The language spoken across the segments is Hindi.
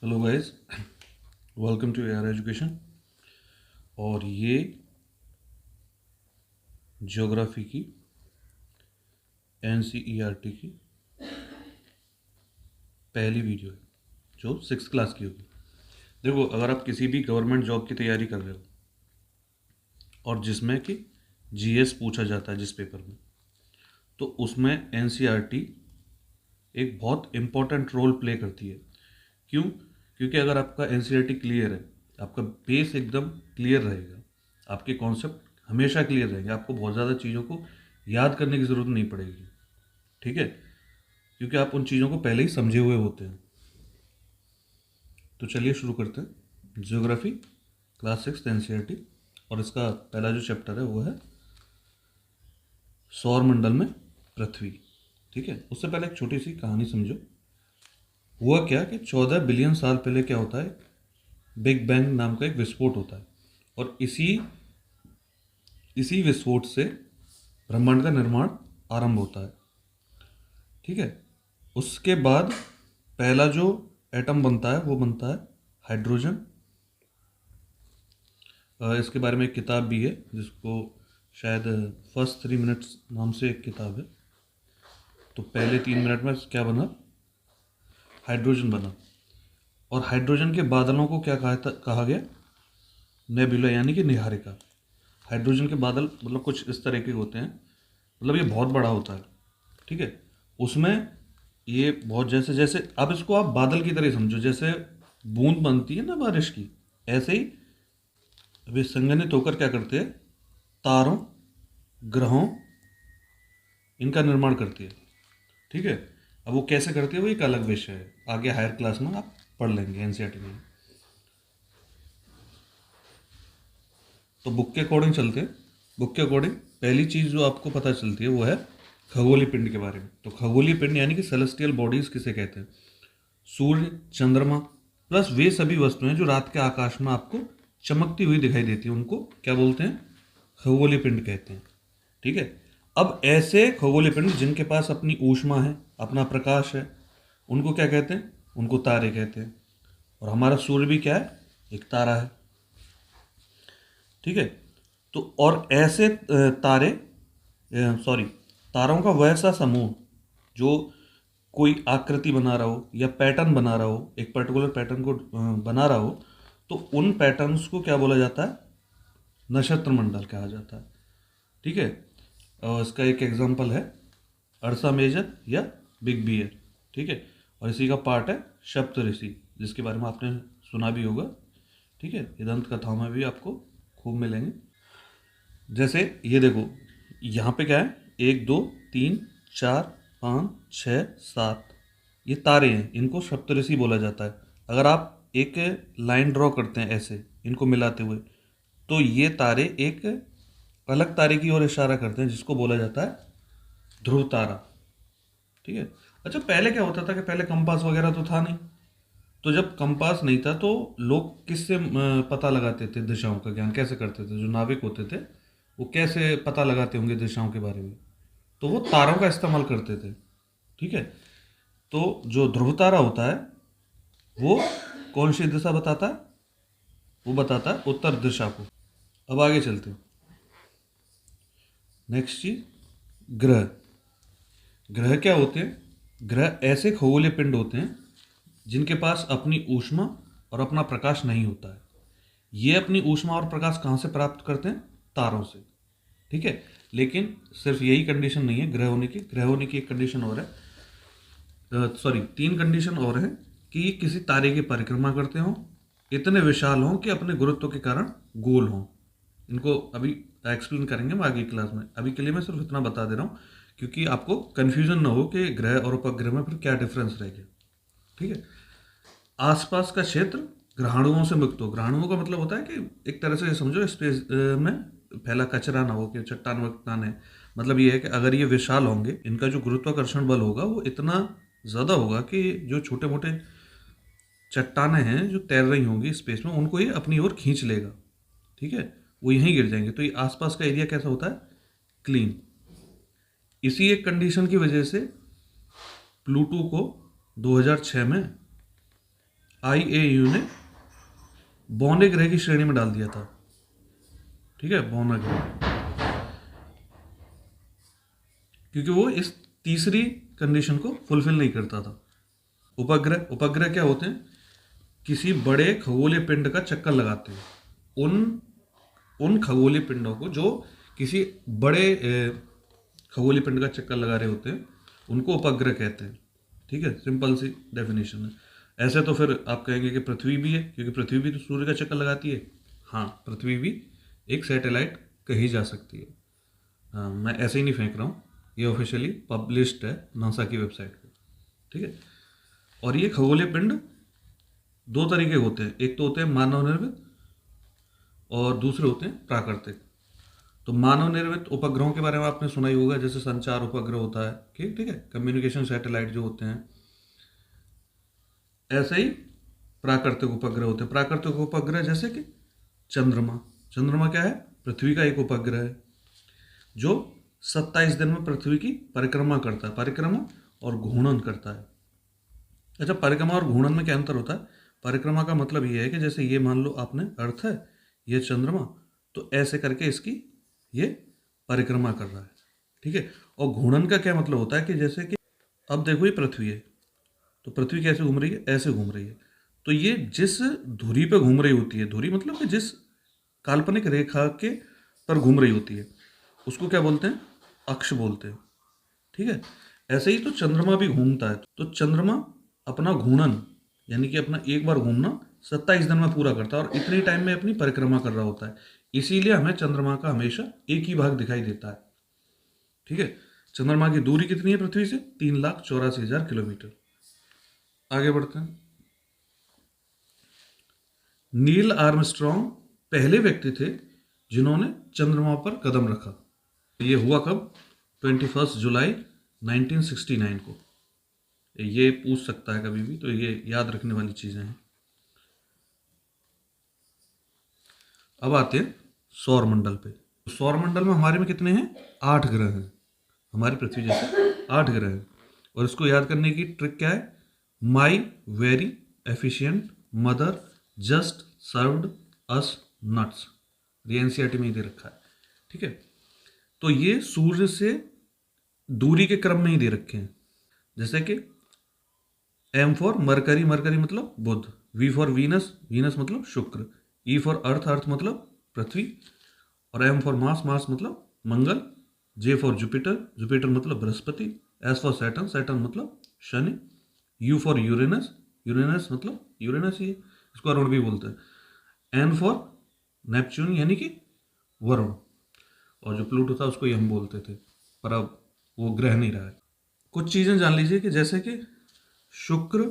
Hello guys, welcome to AR education. और ये ज्योग्राफी की एनसीईआरटी की पहली वीडियो है जो 6th क्लास की होगी। देखो, अगर आप किसी भी गवर्नमेंट जॉब की तैयारी कर रहे हो और जिसमें कि जीएस पूछा जाता है जिस पेपर में, तो उसमें एनसीईआरटी एक बहुत इम्पोर्टेंट रोल प्ले करती है। क्यों? क्योंकि अगर आपका एनसीईआरटी क्लियर है, आपका बेस एकदम क्लियर रहेगा, आपके कॉन्सेप्ट हमेशा क्लियर रहेंगे, आपको बहुत ज़्यादा चीज़ों को याद करने की ज़रूरत नहीं पड़ेगी। ठीक है? क्योंकि आप उन चीज़ों को पहले ही समझे हुए होते हैं। तो चलिए शुरू करते हैं। ज्योग्राफी क्लास 6 एनसीईआरटी, और इसका पहला जो चैप्टर है वो है सौर मंडल में पृथ्वी। ठीक है, उससे पहले एक छोटी सी कहानी समझो। हुआ क्या कि 14 बिलियन साल पहले क्या होता है, बिग बैंग नाम का एक विस्फोट होता है, और इसी इसी विस्फोट से ब्रह्मांड का निर्माण आरंभ होता है। ठीक है, उसके बाद पहला जो एटम बनता है वो बनता है हाइड्रोजन। इसके बारे में एक किताब भी है जिसको शायद फर्स्ट 3 मिनट्स नाम से एक किताब है। तो पहले 3 मिनट में क्या बना? हाइड्रोजन बना। और हाइड्रोजन के बादलों को क्या कहा गया? नेबुला, यानी कि निहारिका। हाइड्रोजन के बादल मतलब कुछ इस तरह के होते हैं, मतलब ये बहुत बड़ा होता है। ठीक है, उसमें ये बहुत जैसे जैसे आप इसको आप बादल की तरह समझो, जैसे बूंद बनती है ना बारिश की, ऐसे ही वे संघनित होकर क्या करते हैं, तारों, ग्रहों, इनका निर्माण करती है। ठीक है, अब वो कैसे करती है वो एक अलग विषय है, आगे हायर क्लास में आप पढ़ लेंगे एनसीईआरटी में। तो बुक के अकॉर्डिंग चलते हैं। बुक के अकॉर्डिंग पहली चीज़ जो आपको पता चलती है वो है खगोलीय पिंड के बारे में। तो खगोलीय पिंड यानी कि सेलेस्टियल बॉडीज किसे कहते हैं? सूर्य, चंद्रमा प्लस वे सभी वस्तुएं जो रात के आकाश में आपको चमकती हुई दिखाई देती है, उनको क्या बोलते हैं? खगोलीय पिंड कहते हैं। ठीक है, अब ऐसे खगोलीय पिंड जिनके पास अपनी ऊष्मा है, अपना प्रकाश है, उनको क्या कहते हैं? उनको तारे कहते हैं। और हमारा सूर्य भी क्या है? एक तारा है। ठीक है, तो और ऐसे तारे, सॉरी, तारों का वैसा समूह जो कोई आकृति बना रहा हो या पैटर्न बना रहा हो, एक पर्टिकुलर पैटर्न को बना रहा हो, तो उन पैटर्न्स को क्या बोला जाता है? नक्षत्र मंडल कहा जाता है। ठीक है, इसका एक एग्जांपल है अर्सा मेजर या बिग बियर। ठीक है, और इसी का पार्ट है सप्त ऋषि, जिसके बारे में आपने सुना भी होगा। ठीक है, ये दंत कथाओं में भी आपको खूब मिलेंगे। जैसे ये देखो, यहाँ पे क्या है, 1 2 3 4 5 6 7, ये तारे हैं, इनको सप्तऋषि बोला जाता है। अगर आप एक लाइन ड्रॉ करते हैं ऐसे इनको मिलाते हुए, तो ये तारे एक अलग तारे की ओर इशारा करते हैं जिसको बोला जाता है ध्रुव तारा। ठीक है, अच्छा, पहले क्या होता था कि पहले कंपास वगैरह तो था नहीं। तो जब कंपास नहीं था तो लोग किससे पता लगाते थे? दिशाओं का ज्ञान कैसे करते थे? जो नाविक होते थे वो कैसे पता लगाते होंगे दिशाओं के बारे में? तो वो तारों का इस्तेमाल करते थे। ठीक है, तो जो ध्रुव तारा होता है वो कौन सी दिशा बताता है? वो बताता है उत्तर दिशा को। अब आगे चलते हैं। नेक्स्ट चीज, ग्रह। ग्रह क्या होते हैं? ग्रह ऐसे खगोलीय पिंड होते हैं जिनके पास अपनी ऊष्मा और अपना प्रकाश नहीं होता है। ये अपनी ऊष्मा और प्रकाश कहाँ से प्राप्त करते हैं? तारों से। ठीक है, लेकिन सिर्फ यही कंडीशन नहीं है ग्रह होने की। ग्रह होने की एक कंडीशन और है, सॉरी 3 कंडीशन और है, कि ये किसी तारे की परिक्रमा करते हों, इतने विशाल हों कि अपने गुरुत्व के कारण गोल हों। इनको अभी एक्सप्लेन करेंगे हम आगे क्लास में, अभी के लिए मैं सिर्फ इतना बता दे रहा हूँ क्योंकि आपको कन्फ्यूजन ना हो कि ग्रह और उपग्रह में फिर क्या डिफरेंस रह गया। ठीक है, आसपास का क्षेत्र ग्रहाणुओं से मुक्त हो। ग्रहाणुओं का मतलब होता है कि एक तरह से समझो स्पेस में फैला कचरा ना हो, कि चट्टान वट्टान है। मतलब ये है कि अगर ये विशाल होंगे, इनका जो गुरुत्वाकर्षण बल होगा वो इतना ज़्यादा होगा कि जो छोटे मोटे चट्टानें हैं जो तैर रही होंगी स्पेस में, उनको ये अपनी ओर खींच लेगा। ठीक है, वो यहीं गिर जाएंगे। तो ये आसपास का एरिया कैसा होता है? क्लीन। इसी एक कंडीशन की वजह से प्लूटो को 2006 में IAU ने बौने ग्रह की श्रेणी में डाल दिया था। ठीक है, बौना ग्रह, क्योंकि वो इस तीसरी कंडीशन को फुलफिल नहीं करता था। उपग्रह क्या होते हैं? किसी बड़े खगोलीय पिंड का चक्कर लगाते हैं। उन खगोलीय पिंडों को जो किसी बड़े खगोलीय पिंड का चक्कर लगा रहे होते हैं, उनको उपग्रह कहते हैं। ठीक है, सिंपल सी डेफिनेशन है। ऐसे तो फिर आप कहेंगे कि पृथ्वी भी है, क्योंकि पृथ्वी भी तो सूर्य का चक्कर लगाती है। हाँ, पृथ्वी भी एक सैटेलाइट कही जा सकती है। हाँ, मैं ऐसे ही नहीं फेंक रहा हूँ, ये ऑफिशियली पब्लिश्ड है नासा की वेबसाइट पे। ठीक है, और ये खगोलीय पिंड दो तरीके के होते हैं, एक तो होते हैं मानव निर्मित और दूसरे होते हैं प्राकृतिक। तो मानव निर्मित उपग्रहों के बारे में आपने सुना ही होगा, जैसे संचार उपग्रह होता है, ठीक है, कम्युनिकेशन सैटेलाइट जो होते हैं। ऐसे ही प्राकृतिक उपग्रह होते हैं। प्राकृतिक उपग्रह जैसे कि चंद्रमा क्या है? पृथ्वी का एक उपग्रह है जो 27 दिन में पृथ्वी की परिक्रमा करता है। परिक्रमा और घूर्णन करता है। अच्छा, परिक्रमा और घूर्णन में क्या अंतर होता है? परिक्रमा का मतलब ये है कि जैसे ये मान लो आपने अर्थ है, ये चंद्रमा, तो ऐसे करके इसकी ये परिक्रमा कर रहा है। ठीक है, और घूर्णन का क्या मतलब होता है कि जैसे कि अब देखो ये पृथ्वी है, तो पृथ्वी कैसे घूम रही है? ऐसे घूम रही है। तो ये जिस धुरी पे घूम रही होती है, धुरी मतलब कि जिस काल्पनिक रेखा के पर घूम रही होती है, उसको क्या बोलते हैं? अक्ष बोलते हैं। ठीक है, ऐसे ही तो चंद्रमा भी घूमता है। तो चंद्रमा अपना घूर्णन यानी कि अपना एक बार घूमना 27 दिन में पूरा करता है और इतनी टाइम में अपनी परिक्रमा कर रहा होता है। इसीलिए हमें चंद्रमा का हमेशा एक ही भाग दिखाई देता है। ठीक है, चंद्रमा की दूरी कितनी है पृथ्वी से? 3,84,000 किलोमीटर। आगे बढ़ते हैं। नील आर्मस्ट्रॉन्ग पहले व्यक्ति थे जिन्होंने चंद्रमा पर कदम रखा। ये हुआ कब? 21 जुलाई 1969 को। ये पूछ सकता है कभी भी, तो ये याद रखने वाली चीजें हैं। अब आते हैं सौर मंडल पे। सौर मंडल में हमारे में कितने हैं? 8 ग्रह हैं। हमारी पृथ्वी जैसे 8 ग्रह हैं। और इसको याद करने की ट्रिक क्या है? My very efficient mother just served us nuts. ये एनसीईआरटी में ही दे रखा है। ठीक है, तो ये सूर्य से दूरी के क्रम में ही दे रखे हैं। जैसे कि M फॉर मरकरी, मरकरी मतलब बुध। V फॉर वीनस, वीनस मतलब शुक्र। E फॉर अर्थ, अर्थ मतलब पृथ्वी। और M फॉर मास, मास मतलब Mangal. J for Jupiter, Jupiter मतलब Brihaspati. S for Saturn, Saturn मतलब Shani. U for Uranus, Uranus मतलब यूरेनस ही है, इसको अरुण भी बोलते हैं। N फॉर नेपच्यून यानी कि वरुण। और जो प्लूटो था उसको ही हम बोलते थे, पर अब वो ग्रह नहीं रहा है। कुछ चीज़ें जान लीजिए कि जैसे कि शुक्र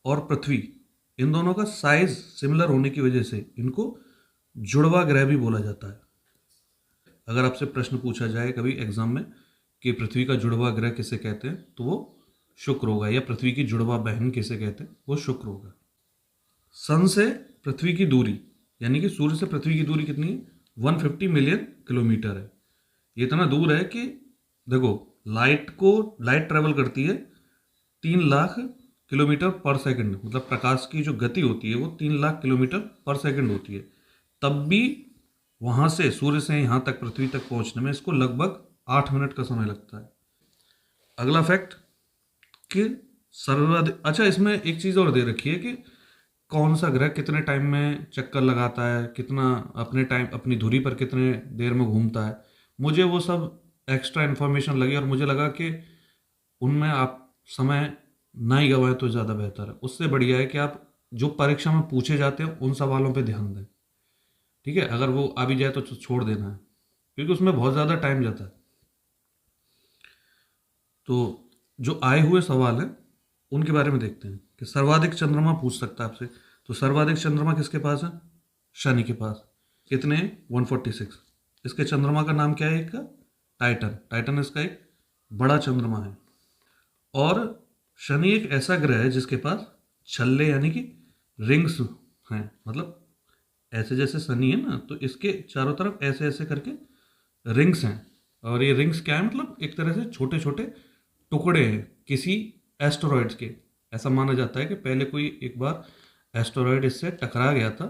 और पृथ्वी, इन दोनों का साइज सिमिलर होने की वजह से इनको जुड़वा ग्रह भी बोला जाता है। अगर आपसे प्रश्न पूछा जाए कभी एग्जाम में कि पृथ्वी का जुड़वा ग्रह किसे कहते हैं, तो वो शुक्र होगा। या पृथ्वी की जुड़वा बहन किसे कहते हैं, वो शुक्र होगा। सन से पृथ्वी की दूरी यानी कि सूर्य से पृथ्वी की दूरी कितनी है? 150 मिलियन किलोमीटर है। ये इतना दूर है कि देखो, लाइट ट्रेवल करती है 3 लाख किलोमीटर पर सेकंड, मतलब प्रकाश की जो गति होती है वो 3 लाख किलोमीटर पर सेकंड होती है। तब भी वहां से, सूर्य से यहाँ तक, पृथ्वी तक पहुंचने में इसको लगभग 8 मिनट का समय लगता है। अगला फैक्ट कि सर्वाधिक, अच्छा इसमें एक चीज़ और दे रखी है कि कौन सा ग्रह कितने टाइम में चक्कर लगाता है, कितना अपनी धुरी पर कितने देर में घूमता है। मुझे वो सब एक्स्ट्रा इन्फॉर्मेशन लगी और मुझे लगा कि उनमें आप समय ना ही गवाएं तो ज़्यादा बेहतर है। उससे बढ़िया है कि आप जो परीक्षा में पूछे जाते हैं उन सवालों पे ध्यान दें। ठीक है, अगर वो आ भी जाए तो छोड़ देना है, क्योंकि उसमें बहुत ज़्यादा टाइम जाता है। तो जो आए हुए सवाल हैं उनके बारे में देखते हैं कि सर्वाधिक चंद्रमा पूछ सकता है आपसे। तो सर्वाधिक चंद्रमा किसके पास है? शनि के पास। कितने? 146। इसके चंद्रमा का नाम क्या है? एक का टाइटन। टाइटन इसका एक बड़ा चंद्रमा है। और शनि एक ऐसा ग्रह है जिसके पास छल्ले यानी कि रिंग्स हैं। मतलब ऐसे जैसे शनि है ना, तो इसके चारों तरफ ऐसे ऐसे करके रिंग्स हैं। और ये रिंग्स क्या है? मतलब एक तरह से छोटे छोटे टुकड़े हैं किसी एस्टेरॉइड्स के। ऐसा माना जाता है कि पहले कोई एक बार एस्टेरॉयड इससे टकरा गया था,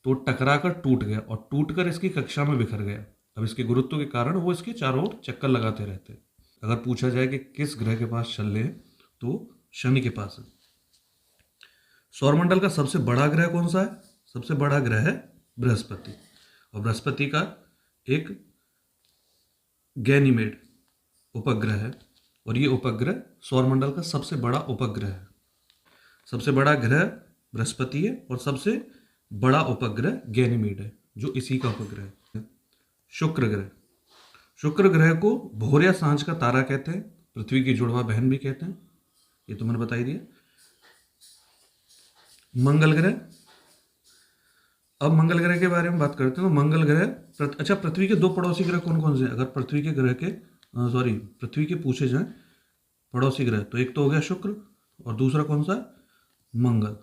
तो टकरा कर टूट गया और टूट कर इसकी कक्षा में बिखर गया। अब इसके गुरुत्व के कारण वो इसके चारों ओर चक्कर लगाते रहते हैं। अगर पूछा जाए कि किस ग्रह के पास चल रहे हैं तो शनि के पास है। सौरमंडल का सबसे बड़ा ग्रह कौन सा है? सबसे बड़ा ग्रह है बृहस्पति, और बृहस्पति का एक गैनीमेड उपग्रह है, और ये उपग्रह सौरमंडल का सबसे बड़ा उपग्रह है। सबसे बड़ा ग्रह बृहस्पति है और सबसे बड़ा उपग्रह गैनीमेड है, जो इसी का उपग्रह है। शुक्र ग्रह, शुक्र ग्रह को भोर या सांझ का तारा कहते हैं, पृथ्वी की जुड़वा बहन भी कहते हैं, ये तो मैंने बता ही दिया। मंगल ग्रह, अब मंगल ग्रह के बारे में बात करते हैं। तो मंगल ग्रह अच्छा, पृथ्वी के दो पड़ोसी ग्रह कौन कौन से हैं? अगर पृथ्वी के ग्रह के पृथ्वी के पूछे जाए पड़ोसी ग्रह, तो एक तो हो गया शुक्र और दूसरा कौन सा? मंगल।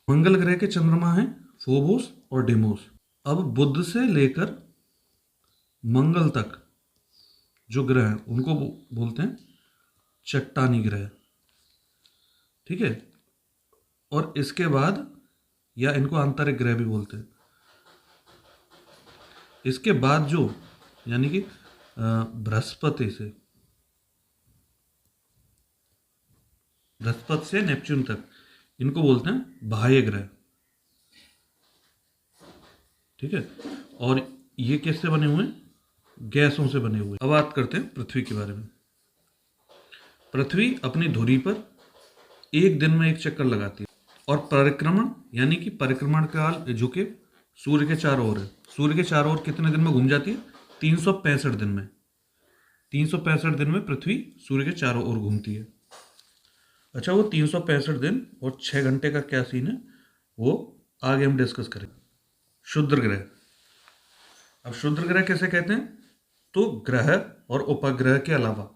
मंगल ग्रह के चंद्रमा हैं फोबोस और डिमोस। अब बुध से लेकर मंगल तक जो ग्रह हैं उनको बोलते हैं चट्टानी ग्रह, ठीक है। और इसके बाद, या इनको आंतरिक ग्रह भी बोलते हैं। इसके बाद जो, यानी कि बृहस्पति से नेपच्यून तक, इनको बोलते हैं बाह्य ग्रह, ठीक है। और ये किससे बने हुए हैं? गैसों से बने हुए। अब बात करते हैं पृथ्वी के बारे में। पृथ्वी अपनी धुरी पर एक दिन में एक चक्कर लगाती है, और परिक्रमण यानी कि परिक्रमण काल जो कि सूर्य के चारों ओर है। सूर्य के चारों ओर कितने दिन में घूम जाती है? 365 दिन में। 365 दिन में पृथ्वी सूर्य के चारों ओर घूमती है। अच्छा, वो 365 दिन और 6 घंटे का क्या सीन है, वो आगे हम डिस्कस करेंगे। क्षुद्र ग्रह, अब क्षुद्र ग्रह कैसे कहते हैं? तो ग्रह और उपग्रह के अलावा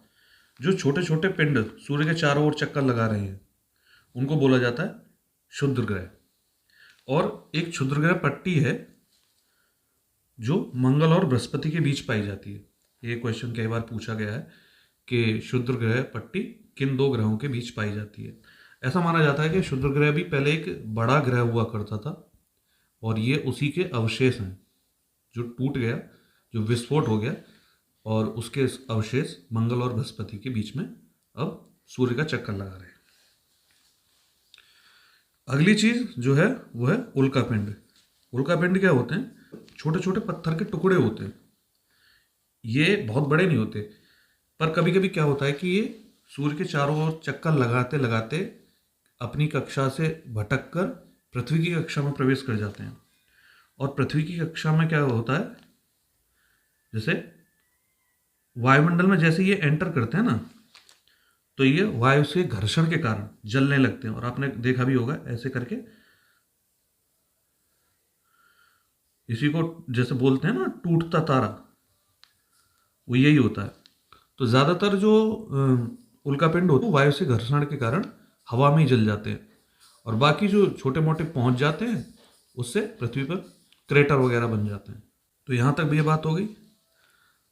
जो छोटे छोटे पिंड सूर्य के चारों ओर चक्कर लगा रहे हैं उनको बोला जाता है क्षुद्र ग्रह। और एक क्षुद्र ग्रह पट्टी है जो मंगल और बृहस्पति के बीच पाई जाती है। ये क्वेश्चन कई बार पूछा गया है कि क्षुद्र ग्रह पट्टी किन दो ग्रहों के बीच पाई जाती है। ऐसा माना जाता है कि क्षुद्र ग्रह भी पहले एक बड़ा ग्रह हुआ करता था, और ये उसी के अवशेष हैं जो टूट गया, जो विस्फोट हो गया, और उसके अवशेष मंगल और बृहस्पति के बीच में अब सूर्य का चक्कर लगा रहे हैं। अगली चीज जो है वो है उल्कापिंड। उल्कापिंड क्या होते हैं? छोटे छोटे पत्थर के टुकड़े होते हैं। ये बहुत बड़े नहीं होते, पर कभी कभी क्या होता है कि ये सूर्य के चारों ओर चक्कर लगाते लगाते अपनी कक्षा से भटक कर पृथ्वी की कक्षा में प्रवेश कर जाते हैं। और पृथ्वी की कक्षा में क्या होता है, जैसे वायुमंडल में जैसे ये एंटर करते हैं ना, तो ये वायु से घर्षण के कारण जलने लगते हैं। और आपने देखा भी होगा ऐसे करके, इसी को जैसे बोलते हैं ना टूटता तारा, वो यही होता है। तो ज्यादातर जो उल्कापिंड होते हैं वायु से घर्षण के कारण हवा में ही जल जाते हैं, और बाकी जो छोटे मोटे पहुंच जाते हैं उससे पृथ्वी पर क्रेटर वगैरह बन जाते हैं। तो यहां तक भी ये बात हो गई।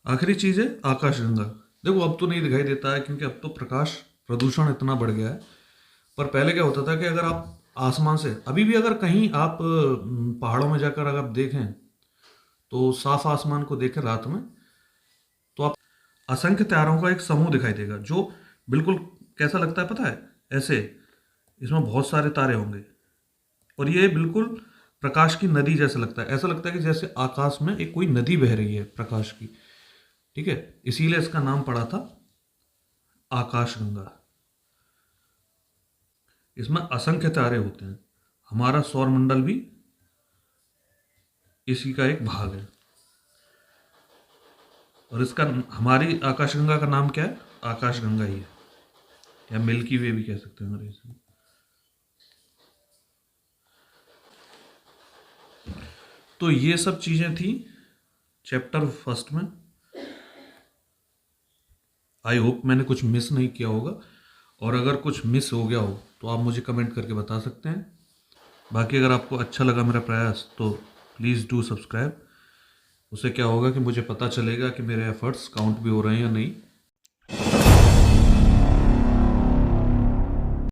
आखिरी चीज है आकाशगंगा। देखो अब तो नहीं दिखाई देता है क्योंकि अब तो प्रकाश प्रदूषण इतना बढ़ गया है, पर पहले क्या होता था कि अगर आप आसमान से, अभी भी अगर कहीं आप पहाड़ों में जाकर अगर आप देखें तो साफ आसमान को देखें रात में, तो आप असंख्य तारों का एक समूह दिखाई देगा जो बिल्कुल कैसा लगता है पता है? ऐसे इसमें बहुत सारे तारे होंगे, और ये बिल्कुल प्रकाश की नदी जैसा लगता है। ऐसा लगता है कि जैसे आकाश में एक कोई नदी बह रही है प्रकाश की, ठीक है। इसीलिए इसका नाम पड़ा था आकाशगंगा। इसमें असंख्य तारे होते हैं। हमारा सौरमंडल भी इसी का एक भाग है, और इसका, हमारी आकाशगंगा का नाम क्या है? आकाशगंगा ही है, या मिल्की वे भी कह सकते हैं अंग्रेजी में। तो ये सब चीजें थी चैप्टर फर्स्ट में। आई होप मैंने कुछ मिस नहीं किया होगा, और अगर कुछ मिस हो गया हो तो आप मुझे कमेंट करके बता सकते हैं। बाकी अगर आपको अच्छा लगा मेरा प्रयास तो प्लीज़ डू सब्सक्राइब। उससे क्या होगा कि मुझे पता चलेगा कि मेरे एफर्ट्स काउंट भी हो रहे हैं या नहीं।